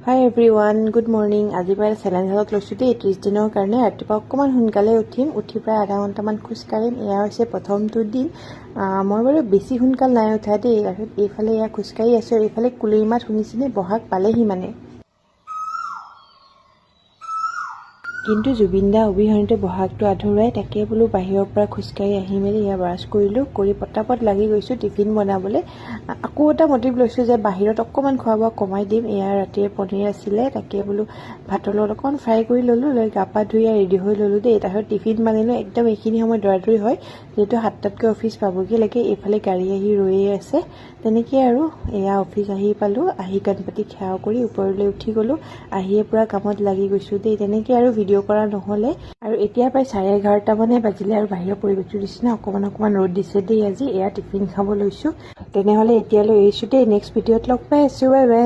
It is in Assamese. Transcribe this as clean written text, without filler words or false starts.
হাই এভৰিৱান, গুড মৰ্ণিং। আজি প্ৰায় চেলেঞ্জ হাতত লৈছোঁ দেই 30 দিনৰ কাৰণে। ৰাতিপুৱা অকণমান সোনকালে উঠিম, উঠি প্ৰায় আধা ঘণ্টামান খোজকাঢ়িম। এয়া হৈছে প্ৰথমটো দিন। মই বাৰু বেছি সোনকাল নাই উঠা দেই। তাৰপিছত এইফালে এয়া খোজকাঢ়ি আছোঁ, এইফালে কুলিৰ মাত শুনিছেনে? বহাগ পালেহি মানে। কিন্তু জুবিন দা অবিহনেতো বহাগটো আধৰুৱাই। তাকে বোলো বাহিৰৰ পৰা খোজকাঢ়ি আহি মেলি এয়া ব্ৰাছ কৰিলোঁ, কৰি পটাপট লাগি গৈছোঁ টিফিন বনাবলৈ। আকৌ এটা মটিভ লৈছোঁ যে বাহিৰত অকণমান খোৱা বোৱা কমাই দিম। এয়া ৰাতিৰ পনীৰ আছিলে, তাকে বোলো ভাতৰ লগত অকণমান ফ্ৰাই কৰি ল'লোঁ, লৈ গা পা ধুই ৰেডি হৈ ল'লোঁ দেই। তাৰপিছত টিফিন বানিলোঁ। একদম এইখিনি সময় দৌৰাদৌৰি হয়, যিহেতু 7টাতকৈ অফিচ পাবগৈ লাগে। এইফালে গাড়ী আহি ৰৈয়ে আছে। তেনেকৈ আৰু এয়া অফিচ আহি পালোঁ, আহি গণপতি সেৱা কৰি ওপৰলৈ উঠি গ'লোঁ। আহিয়ে পূৰা কামত লাগি গৈছোঁ দেই। তেনেকৈ আৰু ভিডিঅ' কৰা নহ'লে। আৰু এতিয়া প্ৰায় 11:30 মানে বাজিলে আৰু বাহিৰৰ পৰিৱেশটো দিছে ন, অকণমান ৰ'দ দিছে দেই আজি। এয়া টিফিন খাব লৈছোঁ। তেনেহ'লে এতিয়ালৈ এৰিছোঁ দেই, নেক্সট ভিডিঅ'ত লগ পাই আছোঁ। Bye bye.